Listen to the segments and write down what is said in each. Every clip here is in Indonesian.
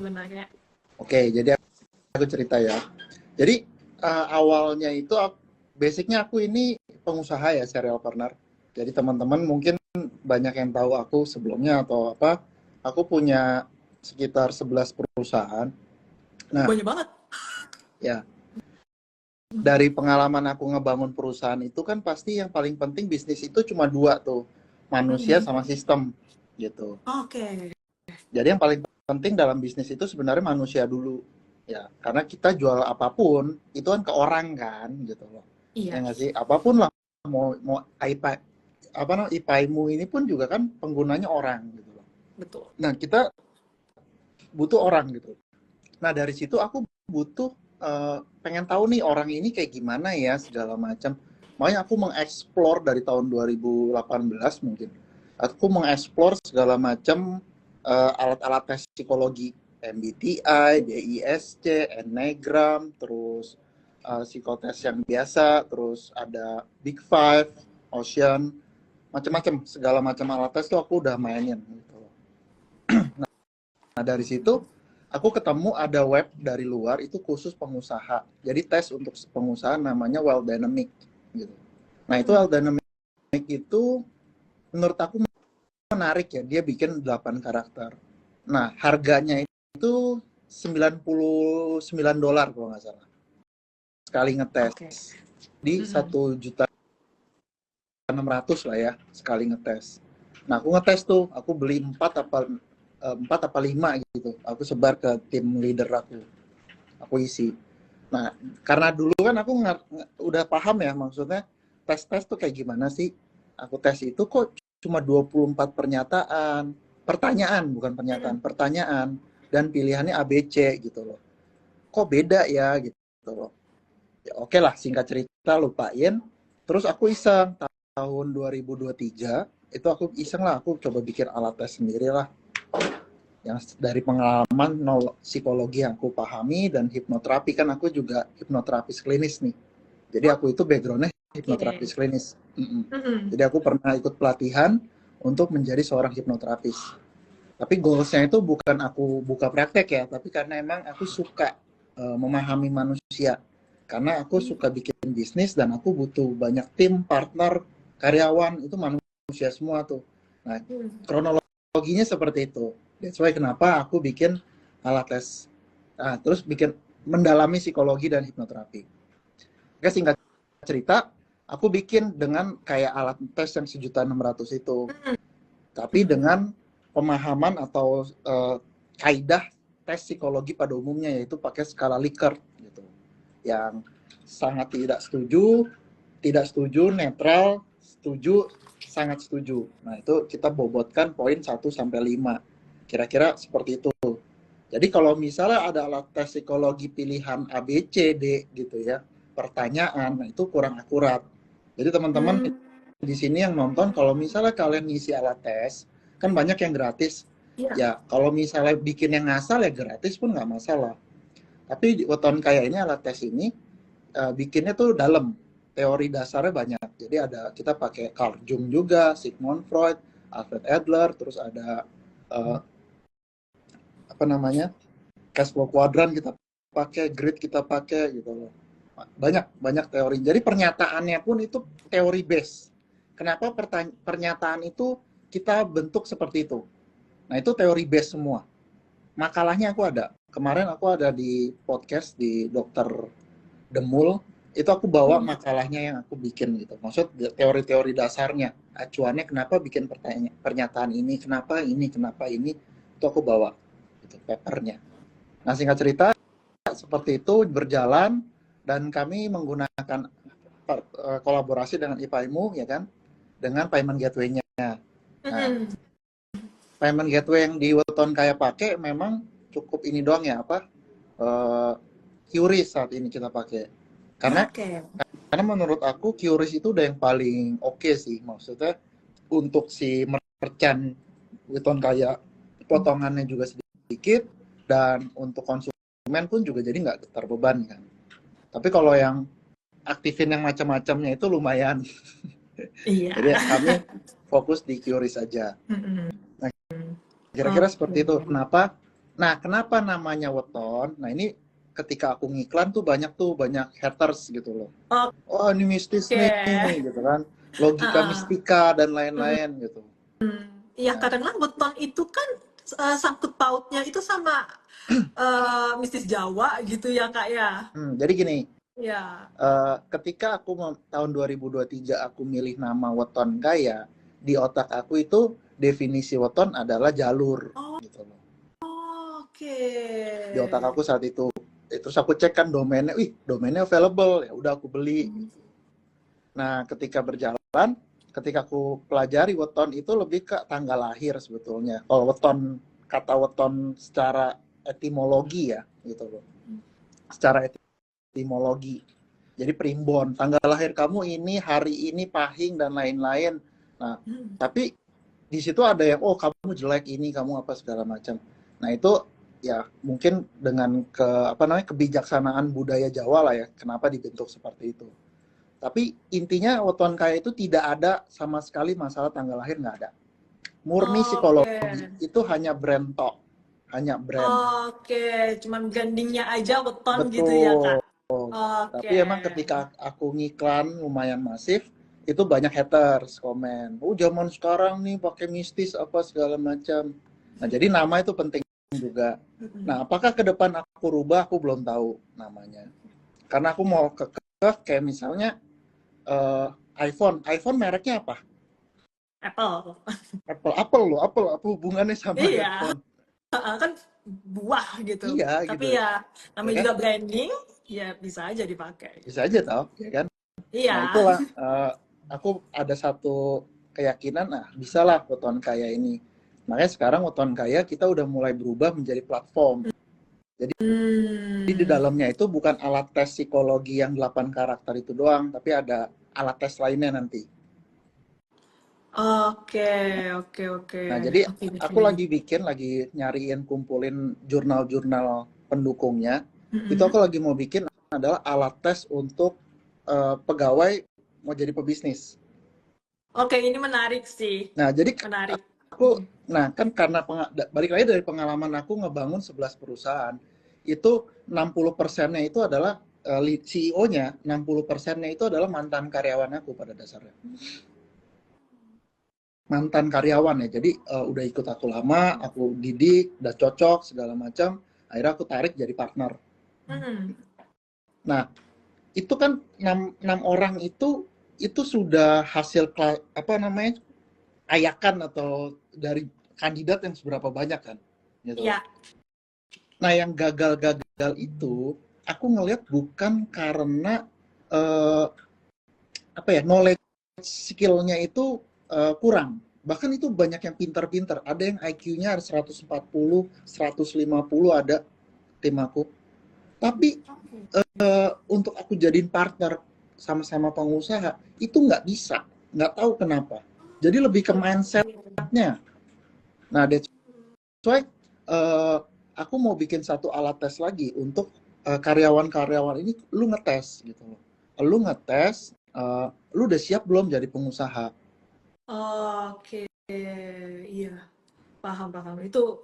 sebenarnya? Oke, jadi aku cerita ya. Jadi awalnya itu basicnya aku ini pengusaha ya, serial partner. Jadi teman-teman mungkin banyak yang tahu aku sebelumnya atau apa. Aku punya sekitar 11 perusahaan. Nah, Banyak banget. ya dari pengalaman aku ngebangun perusahaan itu kan pasti yang paling penting bisnis itu cuma dua tuh, manusia sama sistem gitu. Oke. Jadi yang paling penting dalam bisnis itu sebenarnya manusia dulu ya, karena kita jual apapun itu kan ke orang kan gitu loh. Ya Iya, nggak sih, apapun lah, mau iPad apa namanya IPaimu ini pun juga kan penggunanya orang gitu loh. betul. Nah kita butuh orang gitu. Nah dari situ aku butuh pengen tahu nih orang ini kayak gimana ya segala macam. Makanya aku mengeksplor dari tahun 2018 mungkin. Aku mengeksplor segala macam alat-alat tes psikologi, MBTI, DISC, Enneagram, terus psikotes yang biasa, terus ada Big Five, Ocean, macam-macam segala macam alat tes tuh aku udah mainin gitu. Nah dari situ aku ketemu ada web dari luar itu khusus pengusaha. Jadi tes untuk pengusaha namanya Well Dynamic gitu. Nah itu Well Dynamic itu menurut aku menarik ya. Dia bikin 8 karakter. Nah harganya itu $99 kalau nggak salah. Sekali ngetes. Oke. Di 1.600.000 lah ya sekali ngetes. Nah aku ngetes tuh, aku beli 4 apa 5 gitu. Aku sebar ke tim leader aku isi. Nah, karena dulu kan aku udah paham ya maksudnya tes-tes tuh kayak gimana sih. Aku tes itu kok cuma 24 pertanyaan bukan pernyataan, pertanyaan dan pilihannya ABC gitu loh. Kok beda ya gitu loh. Ya oke lah, singkat cerita lupain. Terus aku iseng tahun 2023 itu aku iseng lah, aku coba bikin alat tes sendiri lah yang dari pengalaman psikologi yang aku pahami dan hipnoterapi, kan aku juga hipnoterapis klinis nih. Jadi aku itu backgroundnya hipnoterapis klinis. Jadi aku pernah ikut pelatihan untuk menjadi seorang hipnoterapis. Tapi goalsnya itu bukan aku buka praktek ya, tapi karena emang aku suka memahami manusia. Karena aku suka bikin bisnis dan aku butuh banyak tim, partner, karyawan, itu manusia semua tuh. Nah, kronologinya seperti itu. That's why kenapa aku bikin alat tes. Nah, terus bikin mendalami psikologi dan hipnoterapi. Oke, singkat cerita, aku bikin dengan kayak alat tes yang 1.600.000 itu. Tapi dengan pemahaman atau kaidah tes psikologi pada umumnya, yaitu pakai skala Likert gitu. Yang sangat tidak setuju, netral, setuju, sangat setuju. Nah, itu kita bobotkan poin 1 sampai 5. Kira-kira seperti itu. Jadi kalau misalnya ada alat tes psikologi pilihan A, B, C, D gitu ya, pertanyaan, nah itu kurang akurat. Jadi teman-teman di sini yang nonton, kalau misalnya kalian ngisi alat tes, kan banyak yang gratis. Ya, kalau misalnya bikin yang ngasal ya gratis pun nggak masalah. Tapi di weton kayak ini alat tes ini bikinnya tuh dalam, teori dasarnya banyak. Jadi ada kita pakai Carl Jung juga, Sigmund Freud, Alfred Adler, terus ada apa namanya cash flow quadrant kita pakai, grid kita pakai gitu loh. Banyak teori. Jadi pernyataannya pun itu teori base. Kenapa pernyataan itu kita bentuk seperti itu? Nah itu teori base semua. Makalahnya aku ada. Kemarin aku ada di podcast di Dokter Demul, itu aku bawa makalahnya yang aku bikin gitu. Maksud teori-teori dasarnya, acuannya kenapa bikin pernyataan ini, kenapa ini, itu aku bawa gitu, papernya. Nah singkat cerita seperti itu berjalan dan kami menggunakan kolaborasi dengan IPaimu ya kan, dengan payment gateway-nya. Nah, payment gateway yang di weton kayak pakai memang cukup ini doang ya apa? QRIS saat ini kita pakai. Karena menurut aku QRIS itu udah yang paling oke sih, maksudnya untuk si merchant weton kayak potongannya juga sedikit dan untuk konsumen pun juga jadi nggak terbeban kan. Tapi kalau yang aktifin yang macam-macamnya itu lumayan. Jadi kami fokus di QRIS saja. Nah, kira-kira seperti itu. Kenapa Nah, kenapa namanya weton? Nah, ini ketika aku ngiklan tuh banyak haters gitu loh. Oh, ini mistis Oke. nih, gitu kan. Logika Heeh. mistika dan Mm. lain-lain gitu. Iya, Nah, karena weton itu kan sangkut pautnya itu sama mistis Jawa gitu ya Kak ya. jadi gini, Ya. ketika aku tahun 2023 aku milih nama weton kaya, di otak aku itu definisi weton adalah jalur Oh, gitu loh. oke. Di otak aku saat itu. Terus aku cek kan domainnya, wih domainnya available, ya udah aku beli. Hmm. Nah, ketika berjalan, ketika aku pelajari weton itu lebih ke tanggal lahir sebetulnya. Kalau weton, kata weton secara etimologi ya, gitu loh. Secara etimologi. Jadi primbon, tanggal lahir kamu ini, hari ini, pahing dan lain-lain. Nah, Hmm. tapi di situ ada yang, oh kamu jelek ini, kamu apa segala macam. Nah, itu ya mungkin dengan kebijaksanaan budaya Jawa lah ya, kenapa dibentuk seperti itu. Tapi intinya weton kaya itu tidak ada sama sekali masalah tanggal lahir, nggak ada. Murni Oke. psikologi, itu hanya brand tok, hanya brand. Oke, cuman brandingnya aja weton gitu ya Betul. Kak. Oke. Tapi emang ketika aku ngiklan lumayan masif, itu banyak haters komen. Oh zaman sekarang nih pakai mistis apa segala macam. Nah jadi nama itu penting juga. Nah apakah ke depan aku rubah? Aku belum tahu namanya. Karena aku mau kayak misalnya eh, iPhone mereknya apa? Apple. Apple apa hubungannya sama Iya, handphone? kan buah gitu. Iya Tapi gitu, ya ya namanya kan? juga branding, ya bisa aja dipakai Bisa gitu. aja tau, ya kan? Iya. Nah itulah aku ada satu keyakinan, nah bisalah weton kaya ini. Makanya sekarang weton kaya kita udah mulai berubah menjadi platform. Jadi di Hmm. dalamnya itu bukan alat tes psikologi yang 8 karakter itu doang, tapi ada alat tes lainnya nanti. Oke, oke, oke. Nah, jadi Oke, aku oke. lagi nyariin, kumpulin jurnal-jurnal pendukungnya. Itu Mm-mm. aku lagi mau bikin adalah alat tes untuk pegawai mau jadi pebisnis. Oke, ini menarik sih. Nah, jadi Menarik. aku, nah kan karena balik lagi dari pengalaman aku ngebangun 11 perusahaan, itu 60%-nya itu adalah CEO-nya, 60%-nya itu adalah mantan karyawan aku pada dasarnya. Mantan karyawan ya. Jadi udah ikut aku lama, aku didik, udah cocok segala macam. Akhirnya aku tarik jadi partner. Hmm. Nah, itu kan 6 orang itu sudah hasil apa namanya? Ayakan atau dari kandidat yang seberapa banyak kan, gitu. Iya. Nah, yang gagal-gagal itu aku ngelihat bukan karena eh, apa ya, knowledge skillnya itu kurang. Bahkan itu banyak yang pintar-pintar. Ada yang IQ-nya ada 140, 150 ada tim aku. Tapi untuk aku jadiin partner sama-sama pengusaha, itu nggak bisa. Nggak tahu kenapa. Jadi lebih ke mindset-nya. Nah, that's why aku mau bikin satu alat tes lagi untuk karyawan-karyawan ini, lu ngetes gitu loh. Lu ngetes, lu udah siap belum jadi pengusaha? Oke, iya. Paham, paham. Itu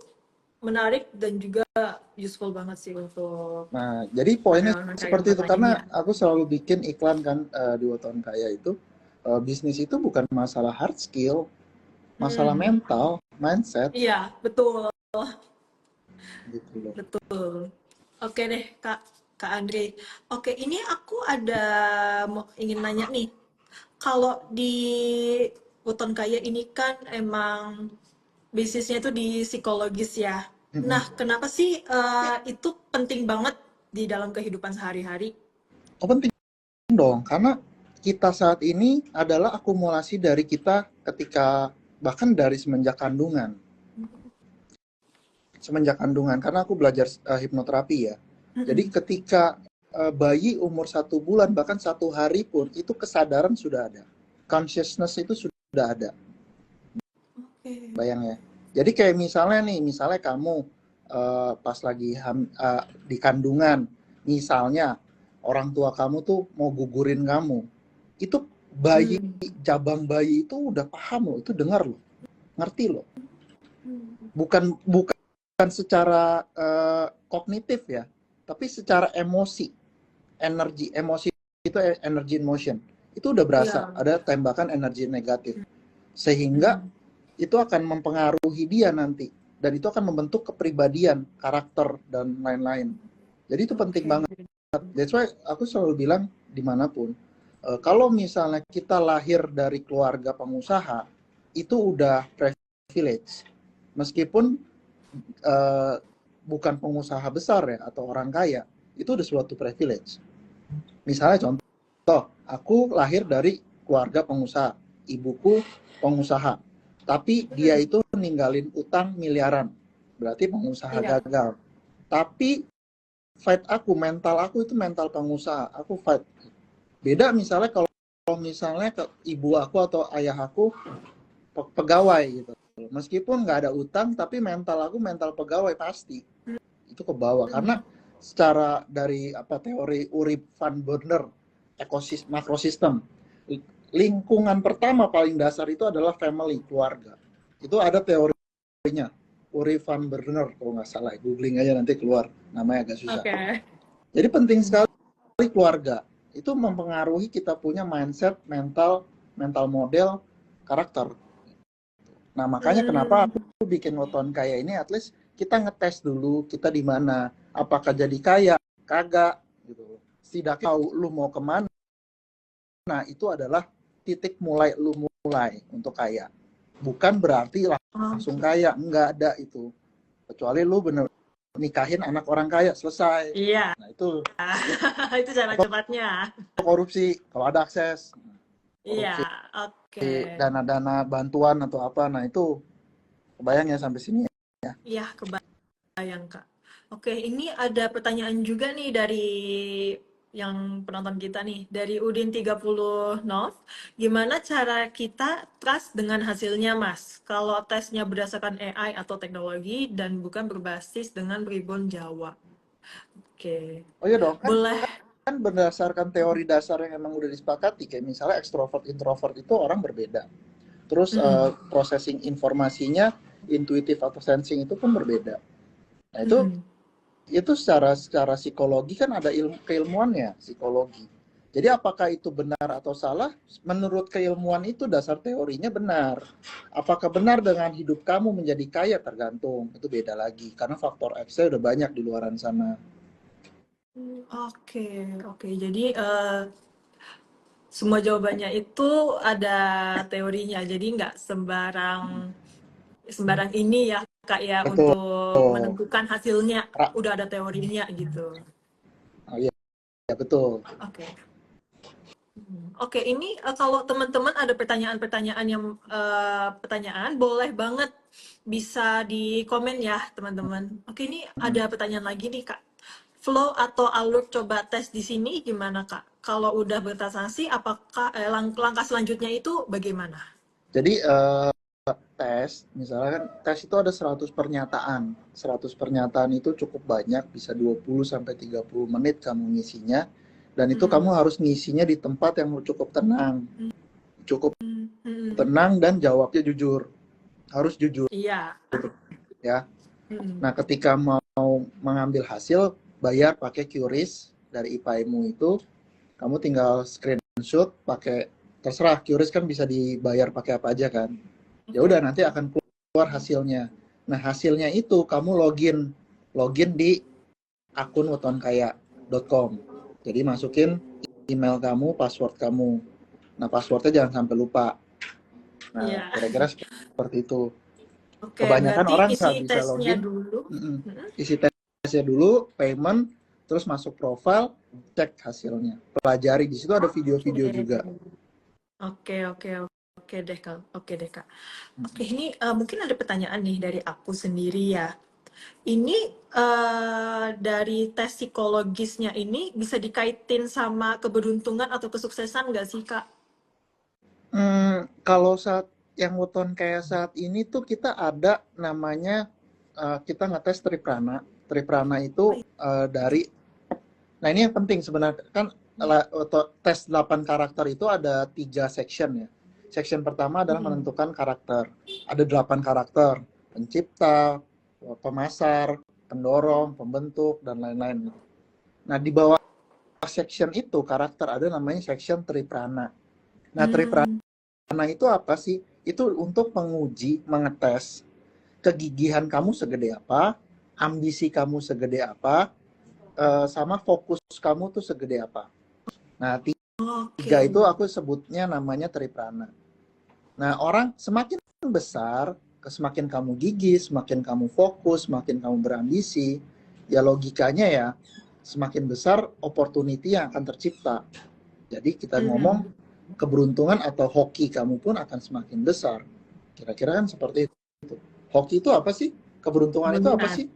menarik dan juga useful banget sih untuk Nah, jadi poinnya karyawan-karyawan seperti itu kakaknya ini karena ya. aku selalu bikin iklan kan di Weton Kaya itu bisnis itu bukan masalah hard skill, masalah Hmm. mental, mindset Iya, betul. gitu loh. Betul. Oke deh, Kak Andre. Oke, ini aku ada ingin nanya nih. Kalau di Weton Kaya ini kan emang bisnisnya itu di psikologis ya. Nah, Mm-mm. kenapa sih itu penting banget di dalam kehidupan sehari-hari? Oh, penting dong karena kita saat ini adalah akumulasi dari kita ketika bahkan dari semenjak kandungan karena aku belajar hipnoterapi ya. Jadi Mm-mm. ketika bayi umur 1 bulan bahkan 1 hari pun itu kesadaran sudah ada, consciousness itu sudah ada. Oke. Bayang ya. Jadi kayak misalnya kamu pas lagi di kandungan, misalnya orang tua kamu tuh mau gugurin kamu, itu bayi, Hmm. jabang bayi itu udah paham loh, itu dengar loh, ngerti loh. Hmm. Bukan secara kognitif ya, tapi secara emosi, emosi itu energy in motion. Itu udah berasa Iya. ada tembakan energi negatif. Sehingga Mm. itu akan mempengaruhi dia nanti dan itu akan membentuk kepribadian, karakter dan lain-lain. Jadi itu penting Oke. banget. That's why aku selalu bilang dimanapun, kalau misalnya kita lahir dari keluarga pengusaha, itu udah privilege. Meskipun bukan pengusaha besar ya atau orang kaya, itu udah suatu privilege. Misalnya contoh, aku lahir dari keluarga pengusaha, ibuku pengusaha, tapi dia Mm. itu ninggalin utang miliaran, berarti pengusaha Iya. gagal. Tapi fight aku, mental aku itu mental pengusaha, aku fight. Beda misalnya kalau misalnya ke ibu aku atau ayah aku pegawai gitu. Meskipun nggak ada utang, tapi mental aku mental pegawai pasti itu ke bawah Mm. karena secara dari apa teori Uri van Burner ekosistem makrosistem, lingkungan pertama paling dasar itu adalah family, keluarga. Itu ada teorinya Uri van Burner kalau nggak salah, googling aja nanti keluar, namanya agak susah. Oke. Jadi penting sekali keluarga itu mempengaruhi kita punya mindset, mental model, karakter. Nah, makanya kenapa Mm. aku bikin weton kaya ini, at least kita ngetes dulu kita di mana. Apakah jadi kaya, kagak gitu. Setidaknya tahu lu mau kemana. Nah, itu adalah titik mulai lu mulai untuk kaya. Bukan berarti langsung Oke. kaya, enggak ada itu. Kecuali lu bener nikahin anak orang kaya, selesai. Iya. Nah, itu Itu cara atau cepatnya. korupsi kalau ada akses, Iya. korupsi Oke. dana-dana bantuan atau apa. Nah, itu kebayang ya sampai sini ya. Iya, kebayang, Kak. Oke, ini ada pertanyaan juga nih dari yang penonton kita nih, dari Udin 30 North. Gimana cara kita trust dengan hasilnya, Mas? Kalau tesnya berdasarkan AI atau teknologi dan bukan berbasis dengan primbon Jawa. Oke, Oh iya dong, boleh. kan berdasarkan teori dasar yang emang udah disepakati, kayak misalnya ekstrovert introvert itu orang berbeda, terus Mm-mm, processing informasinya intuitif atau sensing itu pun berbeda. Nah mm-mm. itu secara secara psikologi kan ada keilmuannya psikologi. Jadi apakah itu benar atau salah? Menurut keilmuan itu dasar teorinya benar. Apakah benar dengan hidup kamu menjadi kaya tergantung, itu beda lagi karena faktor X-nya udah banyak di luaran sana. Oke, oke. Jadi semua jawabannya itu ada teorinya. Jadi nggak sembarang sembarang ini ya Kak ya Betul. untuk menentukan hasilnya Ra- udah ada teorinya gitu. Oh iya, ya, betul. Oke. Oke, ini kalau teman-teman ada pertanyaan-pertanyaan yang pertanyaan boleh banget bisa di komen ya teman-teman. Oke, ini ada pertanyaan lagi nih Kak. Flow atau alur coba tes di sini gimana Kak? Kalau udah bertransaksi, apakah langkah selanjutnya itu bagaimana? Jadi tes, misalnya kan tes itu ada 100 pernyataan. 100 pernyataan itu cukup banyak, bisa 20 sampai 30 menit kamu ngisinya. Dan itu kamu Mm-mm. harus ngisinya di tempat yang cukup tenang. Cukup Mm-mm. tenang dan jawabnya jujur. Harus jujur Iya. ya. Mm-mm. Nah, ketika mau mengambil hasil, bayar pakai QRIS dari IPAIMU itu, kamu tinggal screenshot pakai, terserah QRIS kan bisa dibayar pakai apa aja kan. Ya udah Oke. nanti akan keluar hasilnya. Nah, hasilnya itu kamu login di akun wetonkaya.com. Jadi masukin email kamu, password kamu. Nah, passwordnya jangan sampai lupa. Nah, Iya. kira-kira seperti itu. Oke, Kebanyakan berarti orang isi nggak bisa tesnya login, dulu. Mm-mm. isi tesnya dulu, payment, terus masuk profile, cek hasilnya. Pelajari, di situ ada video-video juga. Oke, oke, oke deh Kak. Oke deh Kak. Oke, ini mungkin ada pertanyaan nih dari aku sendiri ya. Ini dari tes psikologisnya ini bisa dikaitin sama keberuntungan atau kesuksesan nggak sih Kak? Kalau saat yang weton kayak saat ini tuh kita ada namanya, kita ngetes Triprana. Triprana Oh, itu dari, nah ini yang penting sebenarnya kan, tes 8 karakter itu ada 3 section ya. Section pertama adalah mm, menentukan karakter. Ada 8 karakter, pencipta, pemasar, pendorong, pembentuk, dan lain-lain. Nah, di bawah section itu karakter ada namanya section triprana. Nah, Hmm. triprana itu apa sih? Itu untuk menguji, mengetes kegigihan kamu segede apa, ambisi kamu segede apa, sama fokus kamu tuh segede apa. Nah, tiga Oke. itu aku sebutnya namanya triprana. Nah, orang semakin besar, semakin kamu gigih, semakin kamu fokus, semakin kamu berambisi, ya logikanya ya, semakin besar opportunity yang akan tercipta. Jadi kita ngomong Mhm. keberuntungan atau hoki kamu pun akan semakin besar. Kira-kira kan seperti itu. Hoki itu apa sih? Keberuntungan itu apa Benar. sih?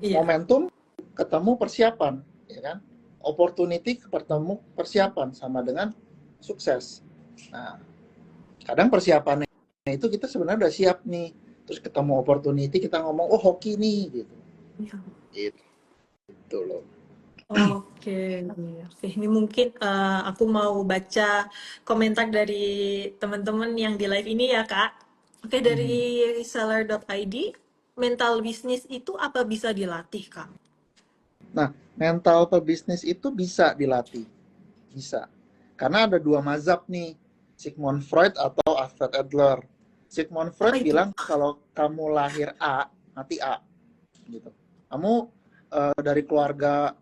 Iya. Momentum ketemu persiapan, ya kan? Opportunity ketemu persiapan sama dengan sukses. Nah, kadang persiapannya itu kita sebenarnya udah siap nih, terus ketemu opportunity kita ngomong oh hoki nih gitu. Iya. Gitu loh. Oke, oke. Ini mungkin aku mau baca komentar dari teman-teman yang di live ini ya, Kak. Oke, dari Mhm. reseller.id, mental bisnis itu apa bisa dilatih, Kak? Nah, mental pebisnis itu bisa dilatih, bisa. Karena ada dua mazhab nih, Sigmund Freud atau Alfred Adler. Sigmund Apa Freud itu? bilang kalau kamu lahir A, mati A, gitu. Kamu dari keluarga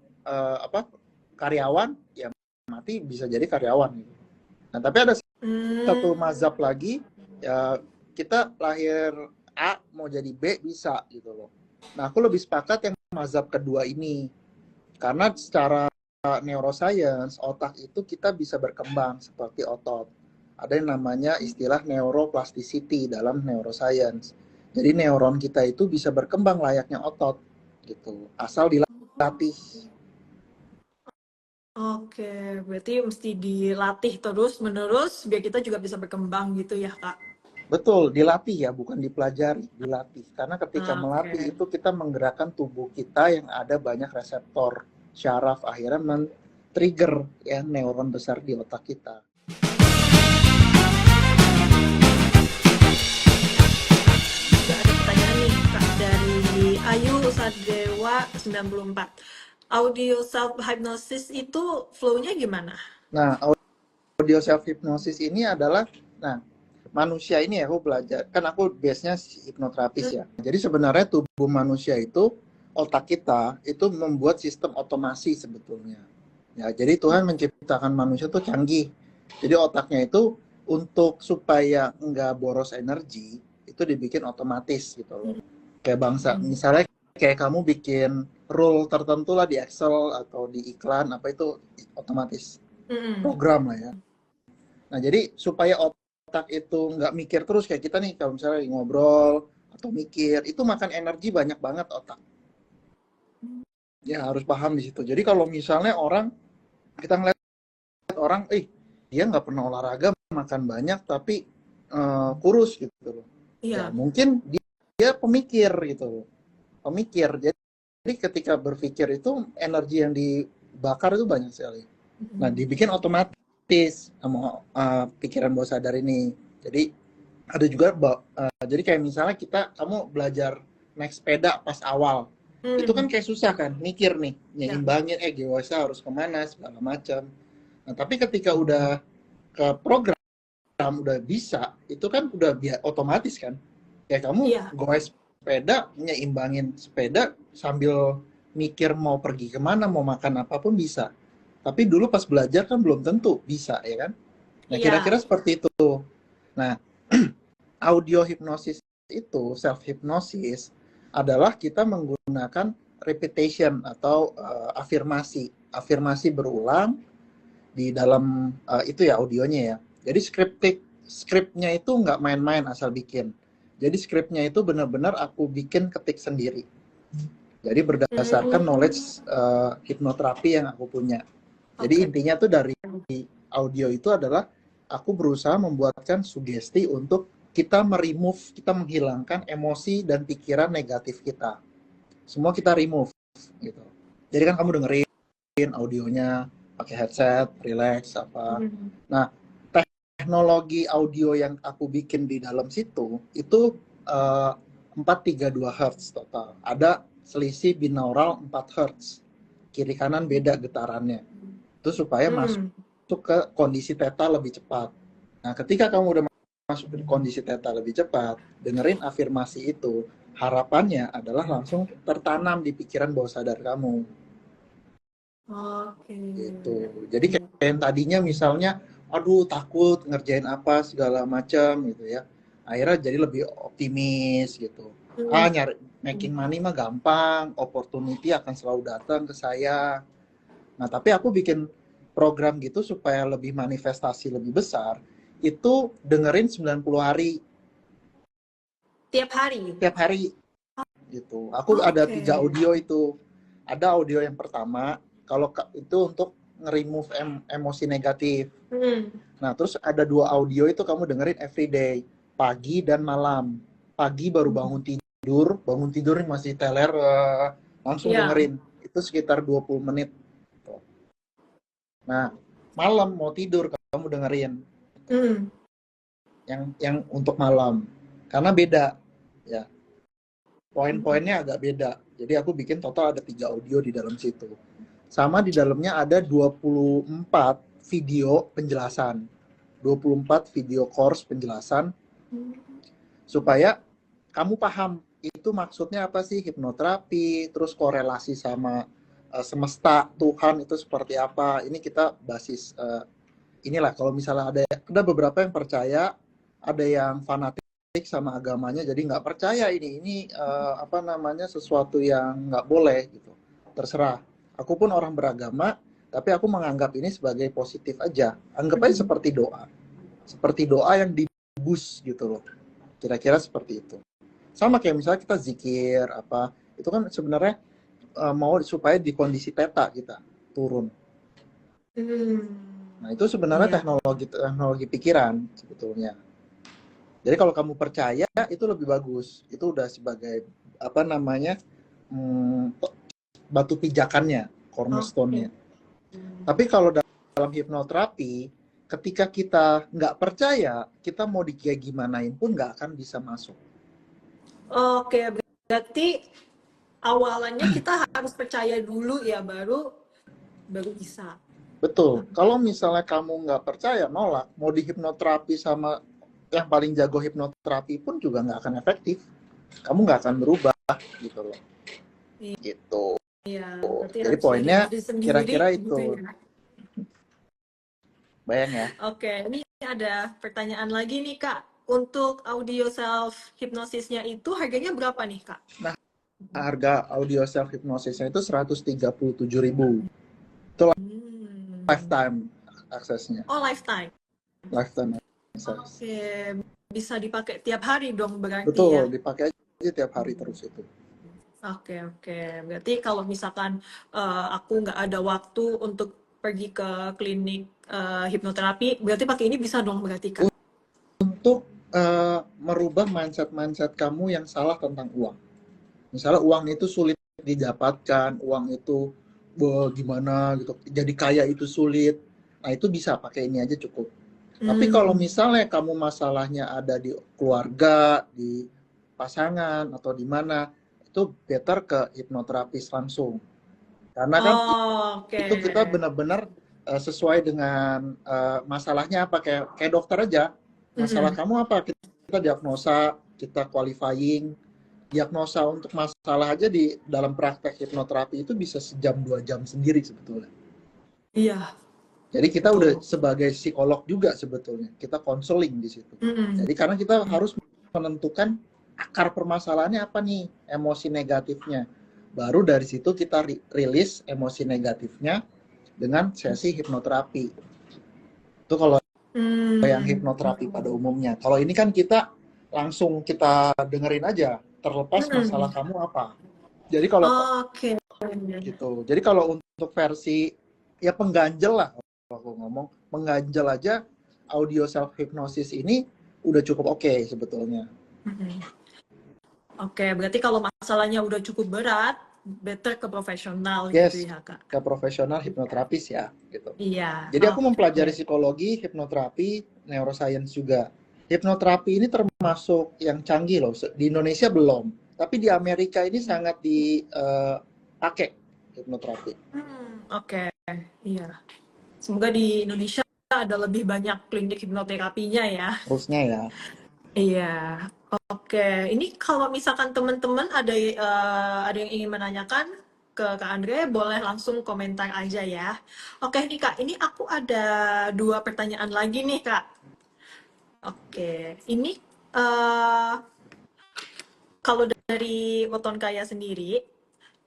apa karyawan, ya mati bisa jadi karyawan. Gitu. Nah, tapi ada satu Hmm, mazhab lagi, ya kita lahir A mau jadi B bisa gitu loh. Nah, aku lebih sepakat yang mazhab kedua ini. Karena secara neuroscience, otak itu kita bisa berkembang seperti otot. Ada yang namanya istilah neuroplasticity dalam neuroscience. Jadi neuron kita itu bisa berkembang layaknya otot gitu, asal dilatih. oke. Berarti mesti dilatih terus-menerus biar kita juga bisa berkembang gitu ya, Kak? Betul, dilatih ya, bukan dipelajari, dilatih. Karena ketika melatih Oke. itu kita menggerakkan tubuh kita yang ada banyak reseptor syaraf, akhirnya men-trigger ya neuron besar di otak kita. Juga ada pertanyaan nih, Kak, dari Ayu Sadewa 94. Audio self hypnosis itu flow-nya gimana? Nah, audio self hypnosis ini adalah, nah, manusia ini ya, aku belajar kan, aku base-nya hipnoterapis ya. Jadi sebenarnya tubuh manusia itu, otak kita itu membuat sistem otomasi sebetulnya ya. Jadi Tuhan menciptakan manusia tuh canggih, jadi otaknya itu untuk supaya nggak boros energi itu dibikin otomatis gitu loh. Kayak bangsa misalnya, kayak kamu bikin rule tertentu lah di Excel atau di iklan apa, itu otomatis Mm-mm. program lah ya. Nah, jadi supaya otak itu nggak mikir terus kayak kita nih, kalau misalnya ngobrol atau mikir, itu makan energi banyak banget otak. Ya, harus paham di situ. Jadi kalau misalnya orang, kita ngeliat orang, dia nggak pernah olahraga, makan banyak, tapi kurus gitu loh. Ya, Iya. mungkin dia pemikir gitu loh. Pemikir. Jadi ketika berpikir itu, energi yang dibakar itu banyak sekali. Nah, Mm-mm. dibikin otomatis sama pikiran bawah sadar ini. Jadi ada juga jadi kayak misalnya kamu belajar naik sepeda pas awal. Itu kan Mm. kayak susah kan, mikir nih, Ya. nyeimbangin GWS harus kemana segala macam. Nah, tapi ketika udah ke program, udah bisa, itu kan udah otomatis kan. Kayak kamu Iya. goes sepeda, nyeimbangin sepeda sambil mikir mau pergi kemana, mau makan apapun bisa. Tapi dulu pas belajar kan belum tentu bisa, ya kan? Nah, kira-kira Iya. seperti itu. Nah, audio hipnosis itu, self hypnosis adalah kita menggunakan repetition atau afirmasi. Afirmasi berulang di dalam itu ya audionya ya. Jadi skripnya itu nggak main-main asal bikin. Jadi skripnya itu benar-benar aku bikin ketik sendiri. Jadi berdasarkan Mm. knowledge hipnoterapi yang aku punya. Jadi Oke. intinya tuh dari audio itu adalah aku berusaha membuatkan sugesti untuk kita kita menghilangkan emosi dan pikiran negatif kita. Semua kita remove gitu. Jadi kan kamu dengerin audionya pakai headset, relax apa. Mm. Nah, teknologi audio yang aku bikin di dalam situ itu uh, 432 Hz total. Ada selisih binaural 4 Hz. Kiri kanan beda getarannya. Itu supaya masuk ke kondisi theta lebih cepat. Nah, ketika kamu udah masuk ke kondisi theta lebih cepat, dengerin afirmasi itu, harapannya adalah langsung tertanam di pikiran bawah sadar kamu. Oke. Gitu. Jadi kayak yang tadinya misalnya, aduh takut ngerjain apa segala macam gitu ya. Akhirnya jadi lebih optimis gitu. Nyari making money mah gampang, opportunity akan selalu datang ke saya. Nah, tapi aku bikin program gitu supaya lebih manifestasi lebih besar, itu dengerin 90 hari. Tiap hari? Tiap hari. Gitu. Aku ada 3 audio itu. Ada audio yang pertama, kalau itu untuk nge-remove emosi negatif. Nah, terus ada 2 audio itu kamu dengerin everyday, pagi dan malam. Pagi baru bangun tidur masih teler, langsung dengerin. Itu sekitar 20 menit. Nah, malam mau tidur kamu dengerin. Yang untuk malam. Karena beda ya. Poin-poinnya agak beda. Jadi aku bikin total ada 3 audio di dalam situ. Sama di dalamnya ada 24 video penjelasan. 24 video course penjelasan. Supaya kamu paham itu maksudnya apa sih hipnoterapi, terus korelasi sama semesta, Tuhan itu seperti apa. Ini kita basis inilah kalau misalnya ada beberapa yang percaya, ada yang fanatik sama agamanya jadi nggak percaya ini apa namanya sesuatu yang nggak boleh gitu. Terserah. Aku pun orang beragama, tapi aku menganggap ini sebagai positif aja. Anggap aja seperti doa. Seperti doa yang dibus gitu loh. Kira-kira seperti itu. Sama kayak misalnya kita zikir apa, itu kan sebenarnya mau supaya di kondisi theta kita turun. Nah, itu sebenarnya teknologi pikiran sebetulnya. Jadi kalau kamu percaya itu lebih bagus. Itu udah sebagai apa namanya batu pijakannya, cornerstone-nya. Tapi kalau dalam hipnoterapi, ketika kita nggak percaya, kita mau kayak gimanain pun nggak akan bisa masuk. Oke, berarti awalannya kita harus percaya dulu ya, baru bisa. Betul. Kalau misalnya kamu nggak percaya, nolak, mau di hipnoterapi sama yang paling jago hipnoterapi pun juga nggak akan efektif. Kamu nggak akan berubah gitu loh. Gitu. Iya, jadi poinnya kira-kira itu. Gitu ya. Bayang ya. Oke, ini ada pertanyaan lagi nih Kak. Untuk audio self hipnosisnya itu harganya berapa nih Kak? Nah, harga audio self hipnosisnya itu 137.000. Itu lifetime aksesnya. Oh, lifetime. Lifetime akses. Oke, bisa dipakai tiap hari dong berarti. Betul, ya? Dipakai aja tiap hari terus itu. Oke. Berarti kalau misalkan aku nggak ada waktu untuk pergi ke klinik hipnoterapi, berarti pakai ini bisa dong berarti Kak? Untuk merubah mindset kamu yang salah tentang uang. Misalnya uang itu sulit didapatkan, uang itu gimana gitu, jadi kaya itu sulit. Nah, itu bisa pakai ini aja cukup. Tapi kalau misalnya kamu masalahnya ada di keluarga, di pasangan, atau di mana, itu better ke hipnoterapis langsung. Karena kan itu kita benar-benar sesuai dengan masalahnya apa, kayak dokter aja. Masalah kamu apa? Kita diagnosa, kita qualifying. Diagnosa untuk masalah aja di dalam praktek hipnoterapi itu bisa sejam 2 jam sendiri sebetulnya. Iya. Jadi kita udah sebagai psikolog juga sebetulnya. Kita konseling di situ. Jadi karena kita harus menentukan akar permasalahannya apa nih, emosi negatifnya. Baru dari situ kita rilis emosi negatifnya dengan sesi hipnoterapi. Itu kalau yang hipnoterapi pada umumnya. Kalau ini kan kita langsung kita dengerin aja, terlepas masalah kamu apa. Jadi kalau gitu. Jadi kalau untuk versi ya pengganjel lah, aku ngomong mengganjel aja, audio self hypnosis ini udah cukup oke sebetulnya. Oke, berarti kalau masalahnya udah cukup berat, better ke profesional gitu ya Kak? Ke profesional hipnoterapis ya gitu. Iya. Jadi aku mempelajari psikologi, hipnoterapi, neuroscience juga. Hipnoterapi ini termasuk yang canggih loh. Di Indonesia belum, tapi di Amerika ini sangat dipakai hipnoterapi. Oke, iya. Semoga di Indonesia ada lebih banyak klinik hipnoterapinya ya. Harusnya ya. Iya. Oke, ini kalau misalkan teman-teman ada yang ingin menanyakan ke Kak Andre, boleh langsung komentar aja ya. Oke nih Kak, ini aku ada dua pertanyaan lagi nih Kak. Oke, ini eh, kalau dari Weton Kaya sendiri,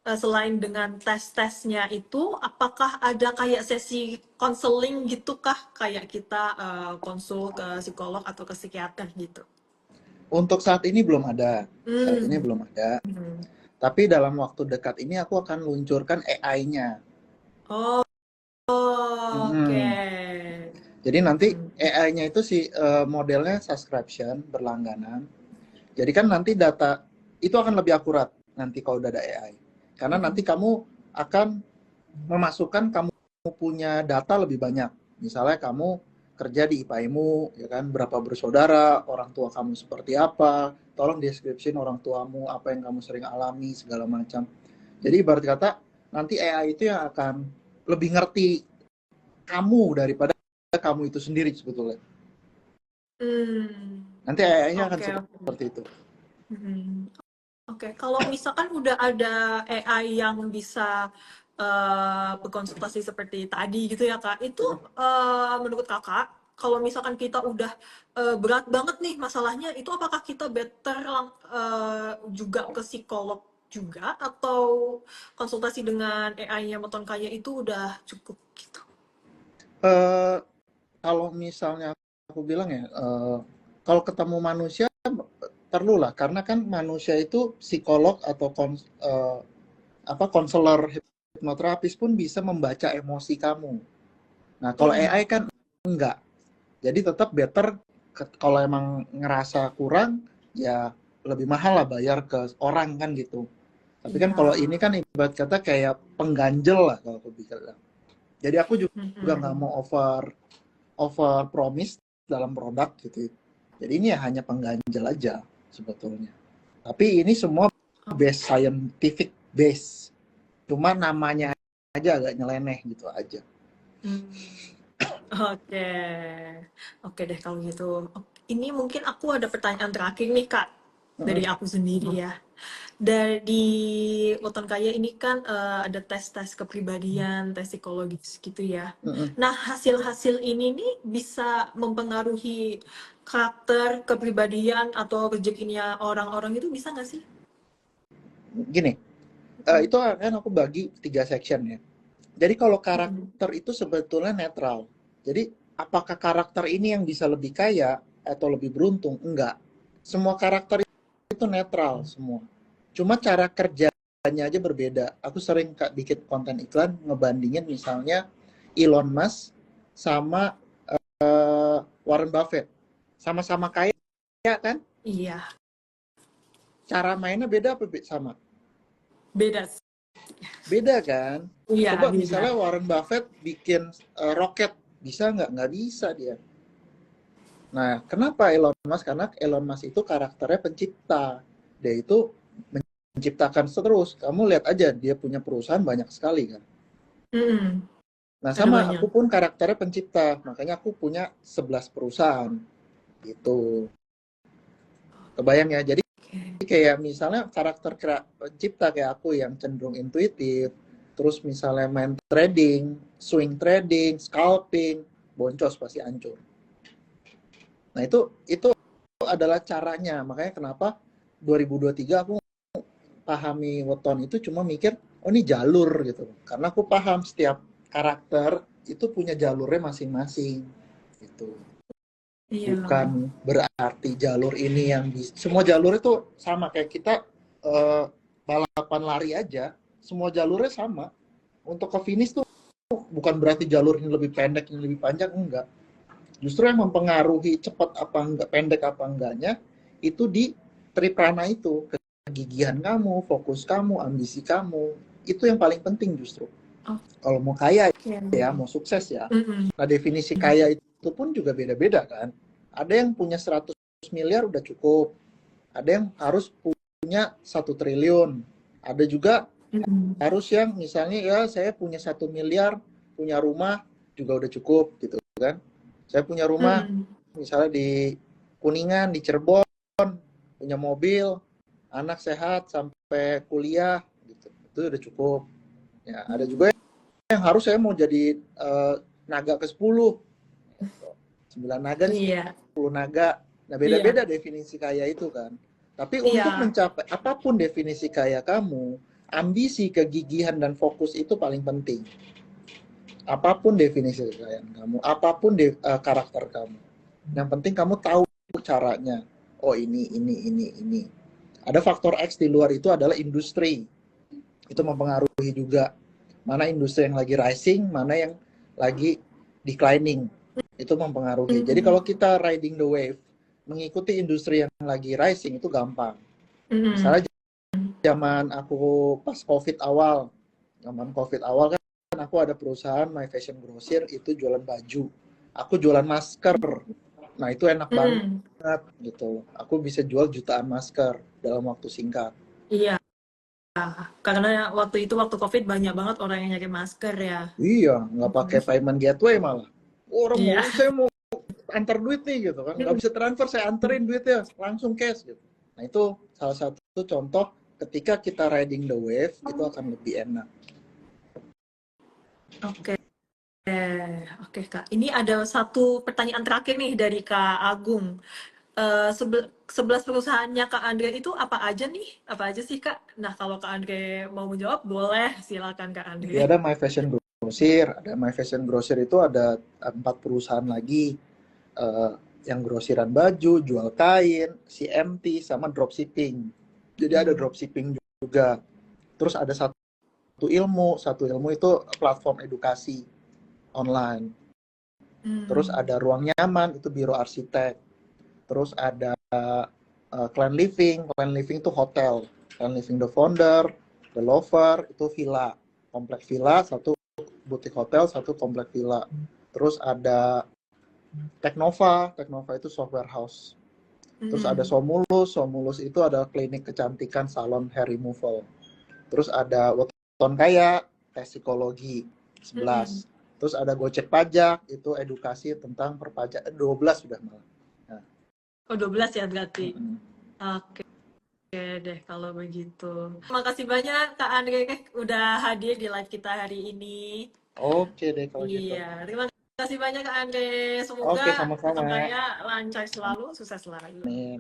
selain dengan tes-tesnya itu, apakah ada kayak sesi konseling gitu kah? Kayak kita konsul ke psikolog atau ke psikiater gitu? Untuk saat ini belum ada. Saat ini Hmm. belum ada. Hmm. Tapi dalam waktu dekat ini aku akan luncurkan AI-nya. Oh, oke. Hmm. Jadi nanti Hmm. AI-nya itu modelnya subscription berlangganan. Jadi kan nanti data itu akan lebih akurat nanti kalau udah ada AI. Karena nanti Hmm. kamu akan memasukkan kamu punya data lebih banyak. Misalnya kamu kerja di IPA-mu, ya kan, berapa bersaudara, orang tua kamu seperti apa, tolong deskripsiin orang tuamu, apa yang kamu sering alami, segala macam. Jadi ibarat kata, nanti AI itu yang akan lebih ngerti kamu daripada kamu itu sendiri sebetulnya. Hmm. Nanti AI-nya akan Oke, oke. seperti itu. Hmm. Oke, kalau misalkan udah ada AI yang bisa berkonsultasi seperti tadi gitu ya Kak, itu menurut Kakak, kalau misalkan kita udah berat banget nih masalahnya, itu apakah kita better juga ke psikolog juga atau konsultasi dengan AI-nya Moton Kaya itu udah cukup gitu? Eh, Kalau misalnya aku bilang ya, kalau ketemu manusia perlulah, karena kan manusia itu psikolog atau konselor hipnoterapis pun bisa membaca emosi kamu. Nah, kalau Mm-mm. AI kan enggak. Jadi tetap better kalau emang ngerasa kurang, ya lebih mahal lah bayar ke orang kan gitu. Tapi kan Iya. kalau ini kan ibarat kata kayak pengganjel lah kalau aku bilang. Jadi aku juga nggak Mm-mm. mau over over promise dalam produk gitu. Jadi ini ya hanya pengganjel aja sebetulnya. Tapi ini semua base scientific base. Cuma namanya aja agak nyeleneh gitu aja. Hmm. Oke, oke deh kalau gitu. Ini mungkin aku ada pertanyaan terakhir nih Kak, dari aku sendiri ya. Dari Weton Kaya ini kan ada tes-tes kepribadian, tes psikologis gitu ya. Nah, hasil-hasil ini nih bisa mempengaruhi karakter, kepribadian, atau rezekinya orang-orang itu bisa nggak sih? Gini, itu kan aku bagi 3 section ya. Jadi kalau Mm-mm. karakter itu sebetulnya netral. Jadi apakah karakter ini yang bisa lebih kaya atau lebih beruntung? Enggak. Semua karakter itu netral semua. Cuma cara kerjanya aja berbeda. Aku sering bikin konten iklan ngebandingin misalnya Elon Musk sama Warren Buffett. Sama-sama kaya kan? Iya, Cara mainnya beda apa sama? beda sih. Beda kan? Iya, Coba beda. misalnya Warren Buffett bikin roket, bisa nggak? Nggak bisa dia. Nah, kenapa Elon Musk? Karena Elon Musk itu karakternya pencipta. Dia itu menciptakan terus. Kamu lihat aja, dia punya perusahaan banyak sekali kan. Mm-mm. Nah, Ada sama banyak. aku pun karakternya pencipta. Makanya aku punya 11 perusahaan. Gitu. Kebayang ya? Jadi Oke. kayak misalnya karakter pencipta kayak aku yang cenderung intuitif, terus misalnya main trading, swing trading, scalping, boncos pasti hancur. Nah, itu adalah caranya. Makanya kenapa 2023 aku pahami weton itu cuma mikir, oh ini jalur gitu. Karena aku paham setiap karakter itu punya jalurnya masing-masing gitu. Iya. Bukan berarti jalur ini yang semua jalur itu sama kayak kita balapan lari aja, semua jalurnya sama. Untuk ke finish tuh bukan berarti jalur ini lebih pendek, ini lebih panjang, enggak. Justru yang mempengaruhi cepat apa enggak, pendek apa enggaknya, itu di triprana itu. Kegigihan kamu, fokus kamu, ambisi kamu. Itu yang paling penting justru. Kalau mau kaya Oke. ya, mau sukses ya. Mm-mm. Nah, definisi kaya itu pun juga beda-beda kan. Ada yang punya 100 miliar udah cukup. Ada yang harus punya 1 triliun. Ada juga harus yang misalnya ya saya punya 1 miliar, punya rumah juga udah cukup gitu kan. Saya punya rumah misalnya di Kuningan, di Cirebon, punya mobil, anak sehat sampai kuliah gitu. Itu udah cukup. Ya, ada juga yang harus saya mau jadi naga ke-10. 9 naga nih, Iya, 10 naga. Nah, iya, beda-beda definisi kaya itu kan. Tapi untuk iya. mencapai apapun definisi kaya kamu, ambisi, kegigihan, dan fokus itu paling penting. Apapun definisi kekayaan kamu, apapun karakter kamu. Yang penting kamu tahu caranya. Oh ini. Ada faktor X di luar itu adalah industri. Itu mempengaruhi juga. Mana industri yang lagi rising, mana yang lagi declining. Itu mempengaruhi. Jadi kalau kita riding the wave, mengikuti industri yang lagi rising itu gampang. Misalnya zaman aku pas zaman COVID awal kan aku ada perusahaan My Fashion Grosir itu jualan baju. Aku jualan masker. Nah, itu enak banget gitu. Aku bisa jual jutaan masker dalam waktu singkat. Iya, karena waktu itu waktu COVID banyak banget orang yang nyari masker ya. Iya, nggak pakai payment gateway malah. Orang mau, Iya. saya mau antar duit nih gitu kan. Nggak bisa transfer, saya anterin duitnya langsung cash gitu. Nah, itu salah satu contoh ketika kita riding the wave, itu akan lebih enak. Oke, oke Kak. Ini ada satu pertanyaan terakhir nih dari Kak Agung. 11 perusahaannya Kak Andre itu apa aja nih? Apa aja sih Kak? Nah kalau Kak Andre mau menjawab boleh, silakan Kak Jadi Andre. ada My Fashion Grosir, ada My Fashion Grosir itu ada 4 perusahaan lagi, eh, yang grosiran baju, jual kain, CMT, sama dropshipping. Jadi ada dropshipping juga. Terus ada satu ilmu itu platform edukasi online. Terus ada Ruang Nyaman, itu biro arsitek. Terus ada Clan Living itu hotel. Clan Living the founder, the lover itu villa, komplek villa, satu butik hotel, satu komplek villa. Terus ada Teknova itu software house. Terus ada Somulus itu ada klinik kecantikan, salon hair removal. Terus ada Weton Kaya, tes psikologi 11. Terus ada Gojek Pajak, itu edukasi tentang perpajakan, 12 sudah malah. Nah, Oh 12 ya berarti. Oke deh kalau begitu. Terima kasih banyak Kak Andre udah hadir di live kita hari ini. oke deh kalau gitu. Iya, terima kasih banyak Kak Andre. Semoga Oke, sama-sama. Weton Kaya lancar selalu, sukses selalu. Amin.